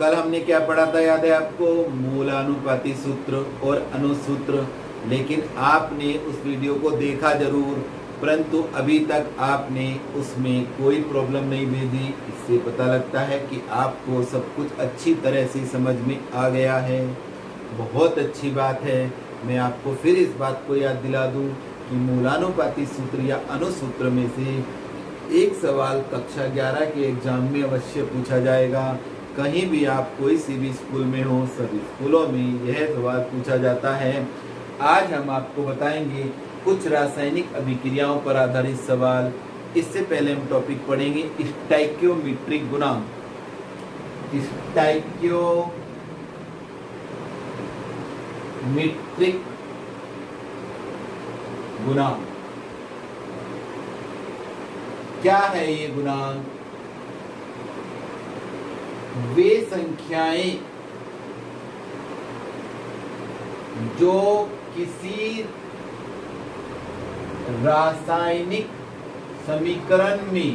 कल हमने क्या पढ़ा था, याद है आपको? मूलानुपाती सूत्र और अनुसूत्र। लेकिन आपने उस वीडियो को देखा जरूर, परंतु अभी तक आपने उसमें कोई प्रॉब्लम नहीं भेजी। इससे पता लगता है कि आपको सब कुछ अच्छी तरह से समझ में आ गया है। बहुत अच्छी बात है। मैं आपको फिर इस बात को याद दिला दूं कि मूलानुपाती सूत्र या अनुसूत्र में से एक सवाल कक्षा 11 के एग्जाम में अवश्य पूछा जाएगा। कहीं भी आप कोई सी भी स्कूल में हो, सभी स्कूलों में यह सवाल पूछा जाता है। आज हम आपको बताएंगे कुछ रासायनिक अभिक्रियाओं पर आधारित सवाल। इससे पहले हम टॉपिक पढ़ेंगे स्टोइकियोमेट्रिक गुणांक। स्टोइकियोमेट्रिक गुणांक क्या है? ये गुणांक वे संख्याएं जो किसी रासायनिक समीकरण में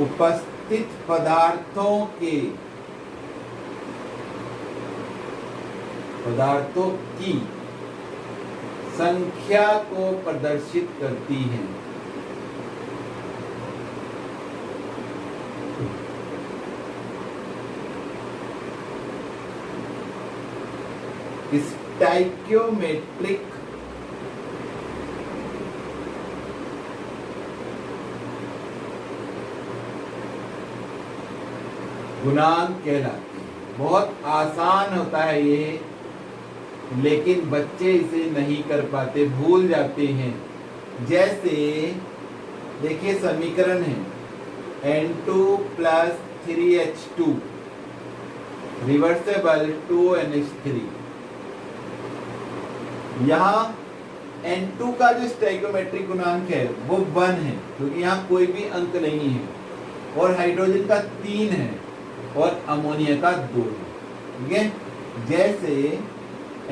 उपस्थित पदार्थों की संख्या को प्रदर्शित करती हैं। स्टोइकियोमेट्रिक गुणांक कहलाते हैं। बहुत आसान होता है ये, लेकिन बच्चे इसे नहीं कर पाते, भूल जाते हैं। जैसे देखिए समीकरण है N2 + 3H2 रिवर्सेबल 2NH3। यहाँ N2 का जो स्टोइकियोमेट्रिक गुणांक है वो 1 है, क्योंकि यहाँ कोई भी अंक नहीं है, और हाइड्रोजन का 3 है और अमोनिया का 2 है। ठीक है, जैसे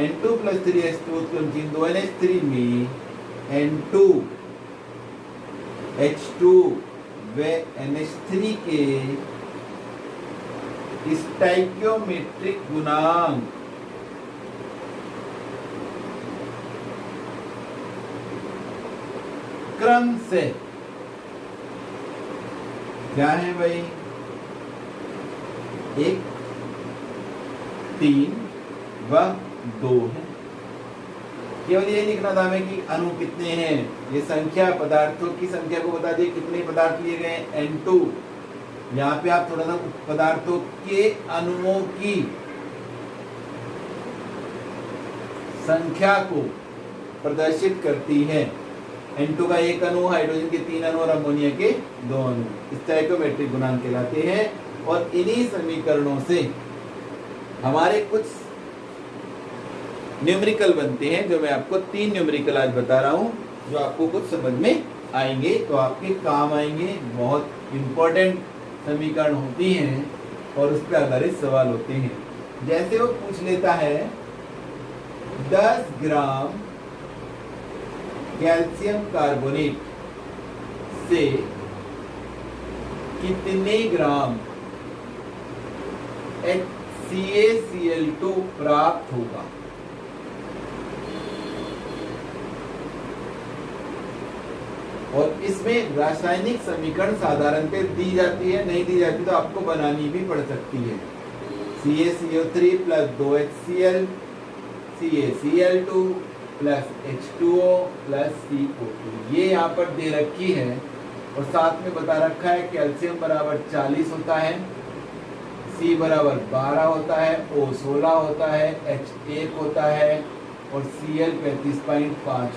N2 + 3H2 2NH3 में N2 H2 व NH3 के स्टोइकियोमेट्रिक गुणांक क्रम से क्या है भाई? 1, 3 व 2 है। केवल ये लिखना था हमें कि अणु कितने हैं। ये संख्या पदार्थों की संख्या को बता दिए, कितने पदार्थ लिए गए N2। यहाँ पे आप थोड़ा सा पदार्थों के अणुओं की संख्या को प्रदर्शित करती है। N2 का 1 अणु, हाइड्रोजन के 3 अणु और अमोनिया के 2 अणु स्टोइकियोमेट्रिक गुणांक कहलाते हैं। और इन्हीं समीकरणों से हमारे कुछ न्यूमेरिकल बनते हैं, जो मैं आपको 3 न्यूमेरिकल आज बता रहा हूं, जो आपको कुछ समझ में आएंगे, तो आपके काम आएंगे। बहुत इंपॉर्टेंट समीकरण होती हैं और उस पर आधारित सवाल होते हैं। जैसे वो पूछ लेता है 10 ग्राम कैल्शियम कार्बोनेट से कितने ग्राम HCaCl2 प्राप्त होगा? और इसमें रासायनिक समीकरण साधारणतः दी जाती है, नहीं दी जाती तो आपको बनानी भी पड़ सकती है। CaCO3 + 2HCl CaCl2 + H2O + CO2 ये यहाँ पर दे रखी है। और साथ में बता रखा है कैल्शियम बराबर 40 होता है, C बराबर 12 होता है, O 16 होता है, H 1 होता है और Cl 35.5 होता है।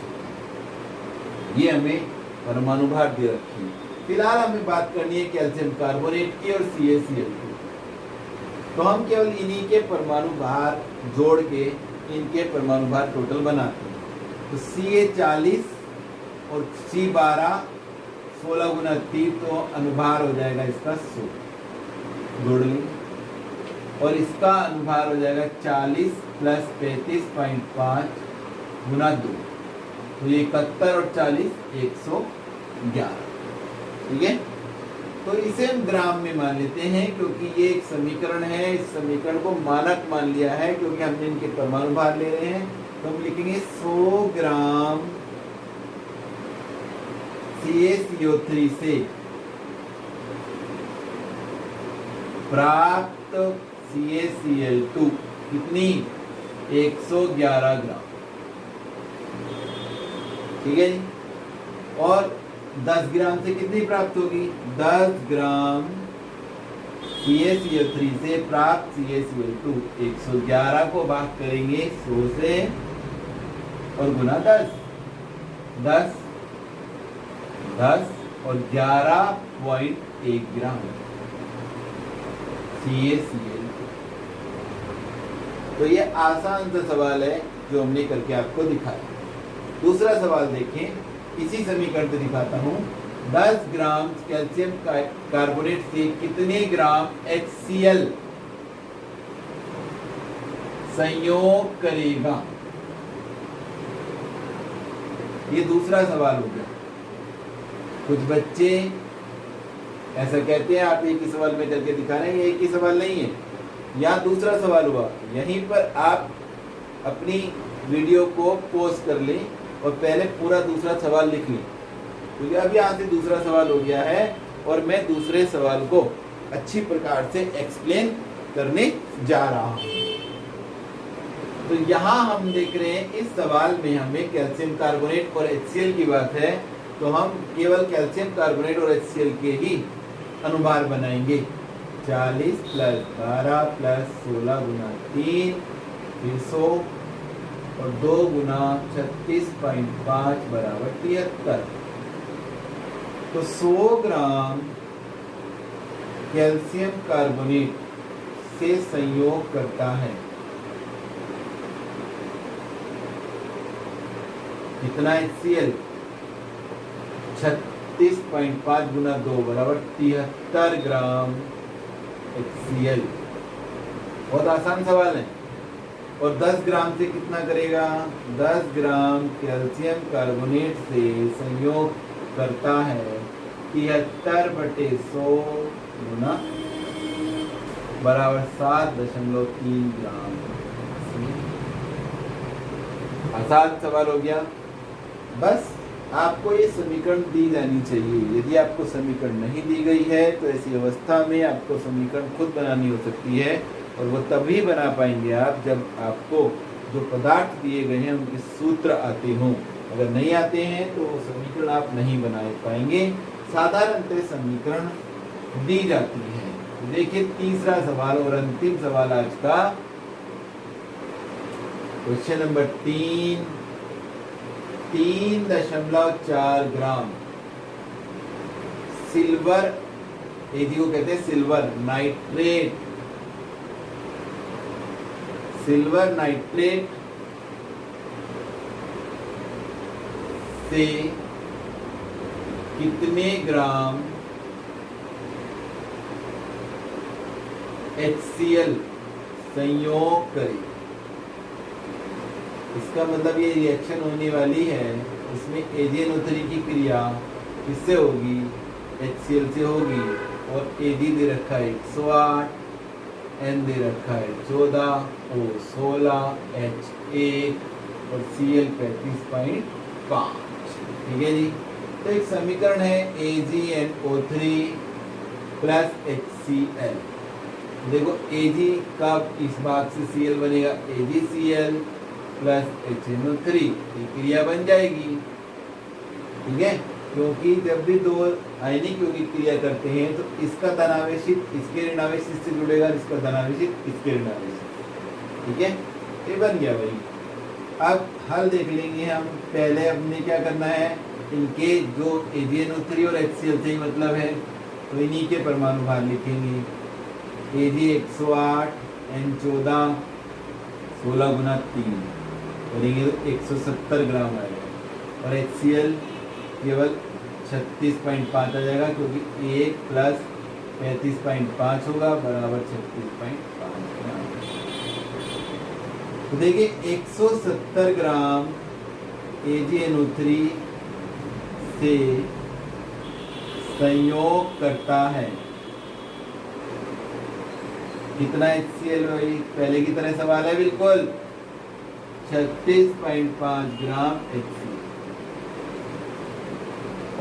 ये हमें परमाणु भार दे रखी है। फिलहाल हमें बात करनी है कैल्शियम कार्बोनेट की और CaCl2। तो हम केवल इन्हीं के परमाणु भार जोड़ के इनके परमाणु भार टोटल बनाते हैं। तो Ca 40 और C 12 16 × 3 तो अनुभार हो जाएगा इसका 100। जोड़ लेंगे और इसका अनुभार हो जाएगा 40 प्लस 35.5 गुना 2, तो ये 71 और 40 111। ठीक है, तो इसे हम ग्राम में मान लेते हैं क्योंकि ये एक समीकरण है। इस समीकरण को मानक मान लिया है क्योंकि हमने इनके परमाणु भार ले रहे हैं। तो हम लिखेंगे 100 ग्राम CaCO3 से प्राप्त CaCl2 कितनी 111 ग्राम। ठीक है जी, और 10 ग्राम से कितनी प्राप्त होगी 10 ग्राम CaCO3 से प्राप्त CaCl2 111 को भाग करेंगे 100 से और गुना 10 10 10 और 11.1 ग्राम CaCl2। तो ये आसान सा सवाल है जो हमने करके आपको दिखाया। दूसरा सवाल देखें, इसी समीकरण से दिखाता हूं। 10 ग्राम कैल्शियम कार्बोनेट से कितने ग्राम HCl संयोग करेगा। ये दूसरा सवाल हो गया। कुछ बच्चे ऐसा कहते हैं आप एक ही सवाल में करके दिखा रहे हैं, ये एक ही सवाल नहीं है, या दूसरा सवाल हुआ। यहीं पर आप अपनी वीडियो को पॉज कर लें और पहले पूरा दूसरा सवाल लिख लें, क्योंकि अब यहाँ से दूसरा सवाल हो गया है और मैं दूसरे सवाल को अच्छी प्रकार से एक्सप्लेन करने जा रहा हूँ। तो यहाँ हम देख रहे हैं इस सवाल में हमें कैल्शियम कार्बोनेट और HCl की बात है, तो हम केवल कैल्शियम कार्बोनेट और HCl के ही अनुभार बनाएंगे। 40 प्लस 12 प्लस 16 गुना 3 फिर 100 और 2 गुना 36.5 बराबर 73। तो 100 ग्राम कैल्शियम कार्बोनेट से संयोग करता है कितना HCl 36.5 गुना 2 बराबर 73 ग्राम HCl। बहुत आसान सवाल है। और 10 ग्राम से कितना करेगा 10 ग्राम कैल्शियम कार्बोनेट से संयोग करता है 73/100 गुना बराबर 7.3 ग्राम। आसान सवाल हो गया। बस आपको ये समीकरण दी जानी चाहिए। यदि आपको समीकरण नहीं दी गई है तो ऐसी अवस्था में आपको समीकरण खुद बनानी हो सकती है, और वो तभी बना पाएंगे आप जब आपको जो पदार्थ दिए गए हैं उनके सूत्र आते हों। अगर नहीं आते हैं तो वो समीकरण आप नहीं बना पाएंगे। साधारणतः समीकरण दी जाती है। तो देखिए तीसरा सवाल और अंतिम सवाल आज का, क्वेश्चन नंबर 3.4 ग्राम सिल्वर, एजी को कहते हैं सिल्वर नाइट्रेट, सिल्वर नाइट्रेट से कितने ग्राम HCl संयोग करें। इसका मतलब ये रिएक्शन होने वाली है, इसमें AgNO3 की क्रिया किससे होगी HCl से होगी, और Ag दे रखा है 108, N दे रखा है 14, O 16, H 1 और Cl 35.5। ठीक है जी। तो एक समीकरण है AgNO3 प्लस HCl। देखो Ag का इस भाग से Cl बनेगा AgCl प्लस HNO3, ये क्रिया बन जाएगी। ठीक है, क्योंकि जब भी दो आयनिक यौगिक क्रिया करते हैं तो इसका धनावेशित इसके ऋणावेशित से जुड़ेगा, इसका धनावेशित इसके ऋणावेशित। ठीक है, ये बन गया भाई। अब हल देख लेंगे हम। पहले हमने क्या करना है, इनके जो AgNO3 और HCl से ही मतलब है तो इन्हीं के परमाणु भार लिखेंगे। Ag 108, N 14, 16 गुना 3 करेंगे तो 170 ग्राम आएगा, और HCl केवल 36.5 आ जाएगा, क्योंकि 1 प्लस 35.5 होगा बराबर 36.5 ग्राम। तो देखिए 170 ग्राम AgNO3 से संयोग करता है कितना HCl भाई, पहले की तरह सवाल है बिल्कुल, 36.5 ग्राम HCl।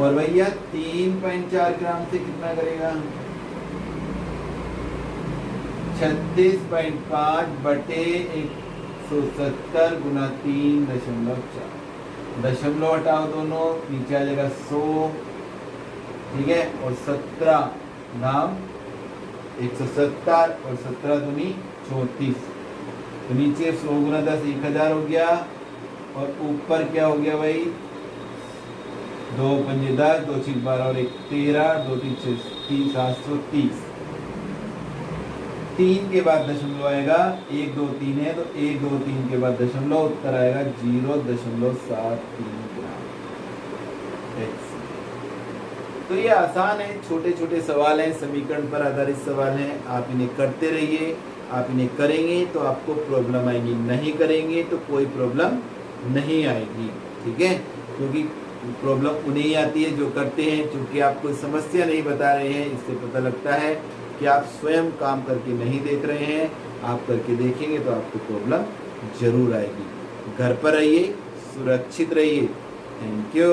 और भैया 3.4 ग्राम से कितना करेगा, 36.5 बटे 170 गुना 3.4, दशमलव हटाओ दोनों, नीचे आ जाएगा 100, ठीक है, और 17 धाम 170 और 17 दूनी 34, तो नीचे 100 गुना 10 1000 हो गया, और ऊपर क्या हो गया भाई, 2 पंजे 10, 2 6 12 और 1 13, 2 3 6 3 730। 3 के बाद दशमलव आएगा, 1 2 3 है तो 1 2 3 के बाद दशमलव, उत्तर आएगा 0.73 ग्राम। तो ये आसान है, छोटे छोटे सवाल हैं, समीकरण पर आधारित सवाल हैं, आप इन्हें करते रहिए। आप इन्हें करेंगे तो आपको प्रॉब्लम आएगी, नहीं करेंगे तो कोई प्रॉब्लम नहीं आएगी, ठीक है, क्योंकि प्रॉब्लम उन्हें ही आती है जो करते हैं। क्योंकि आप कोई समस्या नहीं बता रहे हैं, इससे पता लगता है कि आप स्वयं काम करके नहीं देख रहे हैं। आप करके देखेंगे तो आपको प्रॉब्लम जरूर आएगी। घर पर रहिए, सुरक्षित रहिए। Thank you.